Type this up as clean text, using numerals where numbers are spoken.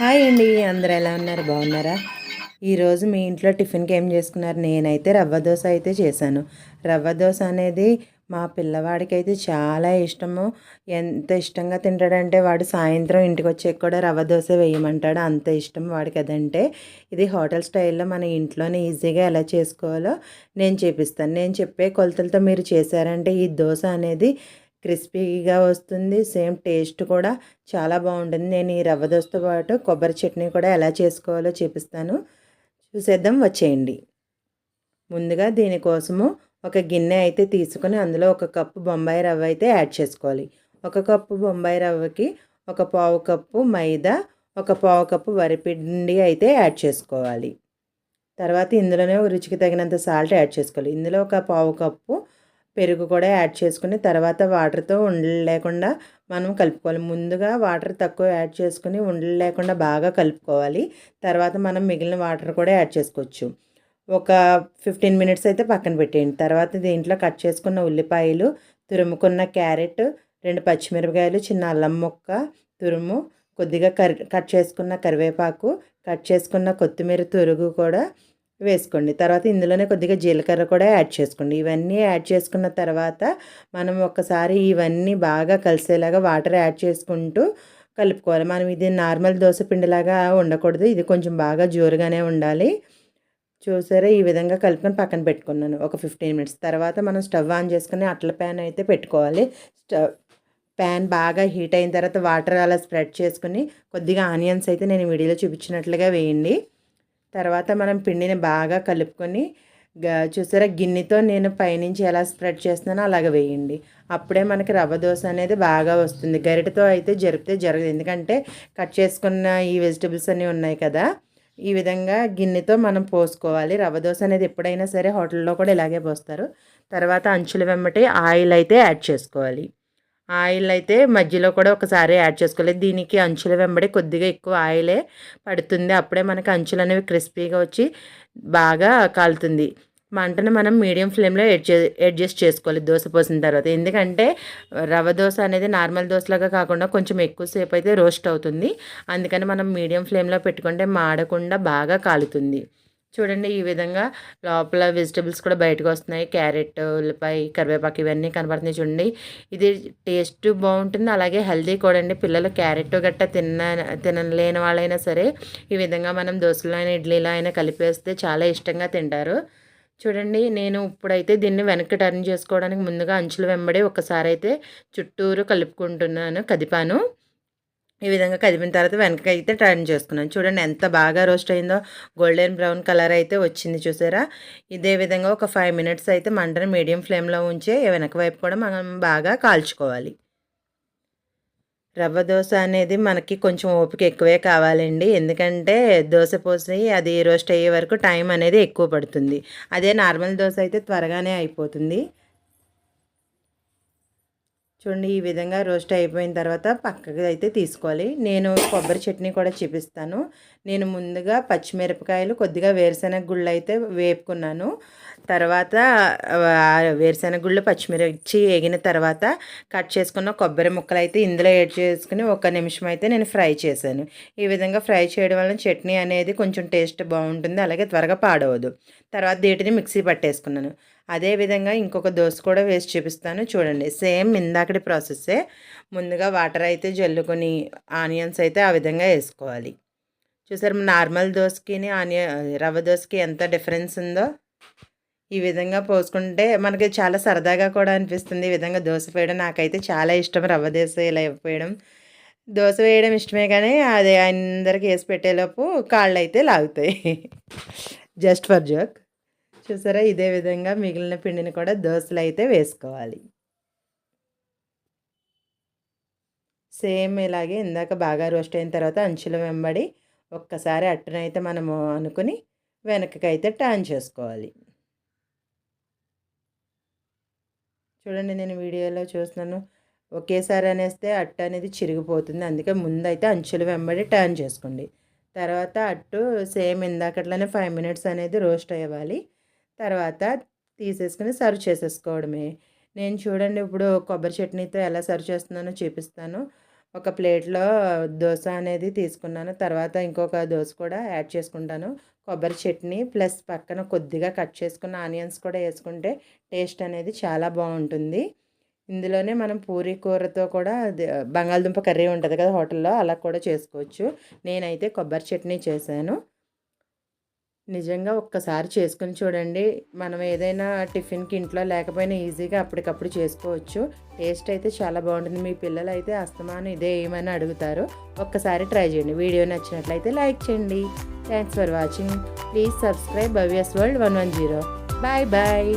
Hi అండి. అందరూ ఎలా ఉన్నారు? బాగున్నారా? ఈరోజు మీ ఇంట్లో టిఫిన్‌కి ఏం చేసుకున్నారు? నేనైతే రవ్వ దోస అయితే చేశాను. రవ్వ దోస అనేది మా పిల్లవాడికైతే చాలా ఇష్టము. ఎంత ఇష్టంగా తింటాడంటే వాడు సాయంత్రం ఇంటికొచ్చాక కూడా రవ్వ దోస వేయమంటాడు. అంత ఇష్టం వాడికి అదంటే. ఇది హోటల్ స్టైల్‌లో మన ఇంట్లోనే ఈజీగా ఎలా చేసుకోవాలో నేను చేపిస్తాను. నేను చెప్పే కొలతలతో మీరు చేశారంటే ఈ దోస అనేది క్రిస్పీగా వస్తుంది. సేమ్ టేస్ట్ కూడా చాలా బాగుంటుంది. నేను ఈ రవ్వ దోసతో పాటు కొబ్బరి చట్నీ కూడా ఎలా చేసుకోవాలో చూపిస్తాను. చూసేద్దాం, వచ్చేయండి. ముందుగా దీనికోసము ఒక గిన్నె అయితే తీసుకొని అందులో ఒక కప్పు బొంబాయి రవ్వ అయితే యాడ్ చేసుకోవాలి. ఒక కప్పు బొంబాయి రవ్వకి ఒక పావు కప్పు మైదా, ఒక పావు కప్పు వరిపిండి అయితే యాడ్ చేసుకోవాలి. తర్వాత ఇందులోనే రుచికి తగినంత సాల్ట్ యాడ్ చేసుకోవాలి. ఇందులో ఒక పావు కప్పు పెరుగు కూడా యాడ్ చేసుకుని తర్వాత వాటర్తో ఉండలు లేకుండా మనం కలుపుకోవాలి. ముందుగా వాటర్ తక్కువ యాడ్ చేసుకుని ఉండలు లేకుండా బాగా కలుపుకోవాలి. తర్వాత మనం మిగిలిన వాటర్ కూడా యాడ్ చేసుకోవచ్చు. ఒక 15 మినిట్స్ అయితే పక్కన పెట్టేయండి. తర్వాత దీంట్లో కట్ చేసుకున్న ఉల్లిపాయలు, తురుముకున్న క్యారెట్, 2 పచ్చిమిరపకాయలు, చిన్న అల్లం ముక్క తురుము, కొద్దిగా కట్ చేసుకున్న కరివేపాకు, కట్ చేసుకున్న కొత్తిమీర తురుగు కూడా వేసుకోండి. తర్వాత ఇందులోనే కొద్దిగా జీలకర్ర కూడా యాడ్ చేసుకోండి. ఇవన్నీ యాడ్ చేసుకున్న తర్వాత మనం ఒక్కసారి ఇవన్నీ బాగా కలిసేలాగా వాటర్ యాడ్ చేసుకుంటూ కలుపుకోవాలి. మనం ఇది నార్మల్ దోశ పిండిలాగా ఉండకూడదు. ఇది కొంచెం బాగా జోరుగానే ఉండాలి. చూసారా, ఈ విధంగా కలుపుకొని పక్కన పెట్టుకున్నాను ఒక 15 మినిట్స్. తర్వాత మనం స్టవ్ ఆన్ చేసుకుని అట్ల ప్యాన్ అయితే పెట్టుకోవాలి. ప్యాన్ బాగా హీట్ అయిన తర్వాత వాటర్ అలా స్ప్రెడ్ చేసుకుని కొద్దిగా ఆనియన్స్ అయితే నేను వీడియోలో చూపించినట్లుగా వేయండి. తర్వాత మనం పిండిని బాగా కలుపుకొని చూసారా, గిన్నెతో నేను పైనుంచి ఎలా స్ప్రెడ్ చేస్తున్నానో అలాగ వేయండి. అప్పుడే మనకి రవ్వ దోశ అనేది బాగా వస్తుంది. గరిటతో అయితే జరిపితే జరగదు, ఎందుకంటే కట్ చేసుకున్న ఈ వెజిటబుల్స్ అన్నీ ఉన్నాయి కదా. ఈ విధంగా గిన్నెతో మనం పోసుకోవాలి. రవ్వ దోశ అనేది ఎప్పుడైనా సరే హోటల్లో కూడా ఇలాగే పోస్తారు. తర్వాత అంచుల వెంబటి ఆయిల్ అయితే యాడ్ చేసుకోవాలి. ఆయిల్ అయితే మధ్యలో కూడా ఒకసారి యాడ్ చేసుకోవాలి. దీనికి అంచుల వెంబడి కొద్దిగా ఎక్కువ ఆయిలే పడుతుంది. అప్పుడే మనకి అంచులు అనేవి క్రిస్పీగా వచ్చి బాగా కాలుతుంది. మంటను మనం మీడియం ఫ్లేమ్లో అడ్జస్ట్ చేసుకోవాలి దోశ పోసిన తర్వాత. ఎందుకంటే రవ్వ దోశ అనేది నార్మల్ దోశలాగా కాకుండా కొంచెం ఎక్కువసేపు అయితే రోస్ట్ అవుతుంది. అందుకని మనం మీడియం ఫ్లేమ్లో పెట్టుకుంటే మాడకుండా బాగా కాలుతుంది. చూడండి, ఈ విధంగా లోపల వెజిటబుల్స్ కూడా బయటకు వస్తున్నాయి. క్యారెట్, ఉల్లిపాయ, కరివేపాకు ఇవన్నీ కనబడుతున్నాయి చూడండి. ఇది టేస్ట్ బాగుంటుంది, అలాగే హెల్తీ కూడా అండి. పిల్లలు క్యారెట్ గట్ట తినలేని వాళ్ళైనా సరే ఈ విధంగా మనం దోశలో అయినా ఇడ్లీలో అయినా కలిపేస్తే చాలా ఇష్టంగా తింటారు. చూడండి, నేను ఇప్పుడైతే దీన్ని వెనక్కి టర్న్ చేసుకోవడానికి ముందుగా అంచుల వెంబడి ఒకసారి అయితే చుట్టూరు కదిపాను. ఈ విధంగా కదిపిన తర్వాత వెనక్కి అయితే టర్న్ చేసుకున్నాను. చూడండి ఎంత బాగా రోస్ట్ అయిందో, గోల్డెన్ బ్రౌన్ కలర్ అయితే వచ్చింది చూసారా. ఇదే విధంగా ఒక 5 మినిట్స్ అయితే మంటను మీడియం ఫ్లేమ్లో ఉంచి వెనక వైపు కూడా మనం బాగా కాల్చుకోవాలి. రవ్వ దోశ అనేది మనకి కొంచెం ఓపిక ఎక్కువే కావాలండి. ఎందుకంటే దోశ పోసి అది రోస్ట్ అయ్యే వరకు టైం అనేది ఎక్కువ పడుతుంది. అదే నార్మల్ దోశ అయితే త్వరగానే అయిపోతుంది. చూడండి, ఈ విధంగా రోస్ట్ అయిపోయిన తర్వాత పక్కకి అయితే తీసుకోవాలి. నేను కొబ్బరి చట్నీ కూడా చూపిస్తాను. నేను ముందుగా పచ్చిమిరపకాయలు, కొద్దిగా వేరుశెనగ గుళ్ళు అయితే వేపుకున్నాను. తర్వాత వేరుశెనగ గుళ్ళు, పచ్చిమిర్చి వేగిన తర్వాత కట్ చేసుకున్న కొబ్బరి ముక్కలు అయితే ఇందులో యాడ్ చేసుకుని 1 నిమిషం అయితే నేను ఫ్రై చేశాను. ఈ విధంగా ఫ్రై చేయడం వల్ల చట్నీ అనేది కొంచెం టేస్ట్ బాగుంటుంది, అలాగే త్వరగా పాడవదు. తర్వాత వీటిని మిక్సీ పట్టేసుకున్నాను. అదేవిధంగా ఇంకొక దోశ కూడా వేసి చూపిస్తాను చూడండి. సేమ్ ఇందాకటి ప్రాసెస్సే. ముందుగా వాటర్ అయితే జల్లుకొని ఆనియన్స్ అయితే ఆ విధంగా వేసుకోవాలి. చూసారు, నార్మల్ దోశకి రవ్వ దోశకి ఎంత డిఫరెన్స్ ఉందో. ఈ విధంగా పోసుకుంటే మనకి చాలా సరదాగా కూడా అనిపిస్తుంది. ఈ విధంగా దోశ వేయడం నాకైతే చాలా ఇష్టం. రవ్వ దోశ ఇలా వేయడం, దోశ వేయడం ఇష్టమే, కానీ అది అందరికి వేసి పెట్టేలోపు కాళ్ళు అయితే లాగుతాయి. Just for joke. చూసారా, ఇదే విధంగా మిగిలిన పిండిని కూడా దోశలు అయితే వేసుకోవాలి. సేమ్ ఇలాగే ఇందాక బాగా రోస్ట్ అయిన తర్వాత అంచుల వెంబడి ఒక్కసారి అట్టునైతే మనము అనుకుని వెనకకైతే టర్న్ చేసుకోవాలి. చూడండి, నేను వీడియోలో చూస్తున్నాను. ఒకేసారి అనేస్తే అట్టు అనేది చిరిగిపోతుంది. అందుకే ముందైతే అంచుల వెంబడి టర్న్ చేసుకోండి. తర్వాత అట్టు సేమ్ ఇందాకట్లనే 5 మినిట్స్ అనేది రోస్ట్ అవ్వాలి. తర్వాత తీసేసుకుని సర్వ్ చేసేసుకోవడమే. నేను చూడండి ఇప్పుడు కొబ్బరి చట్నీతో ఎలా సర్వ్ చేస్తున్నానో చూపిస్తాను. ఒక ప్లేట్‌లో దోస అనేది తీసుకున్నాను. తర్వాత ఇంకొక దోస కూడా యాడ్ చేసుకుంటాను. కొబ్బరి చట్నీ ప్లస్ పక్కన కొద్దిగా కట్ చేసుకున్న ఆనియన్స్ కూడా యేసుకుంటే టేస్ట్ అనేది చాలా బావుంటుంది. ఇందులోనే మనం పూరీ కూరతో కూడా బంగాళదుంప కర్రీ ఉంటది కదా హోటల్‌లో, అలా కూడా చేసుకోవచ్చు. నేనైతే కొబ్బరి చట్నీ చేశాను. నిజంగా ఒక్కసారి చేసుకొని చూడండి. మనం ఏదైనా టిఫిన్‌కి ఇంట్లో లేకపోయినా ఈజీగా అప్పటికప్పుడు చేసుకోవచ్చు. టేస్ట్ అయితే చాలా బావుంటుంది. మీ పిల్లలైతే అస్తమానం ఇదే ఏయమని అడుగుతారు. ఒక్కసారి ట్రై చేయండి. వీడియో నచ్చినట్లయితే లైక్ చేయండి. Thanks for watching. Please subscribe Bhavya's world 110. Bye bye.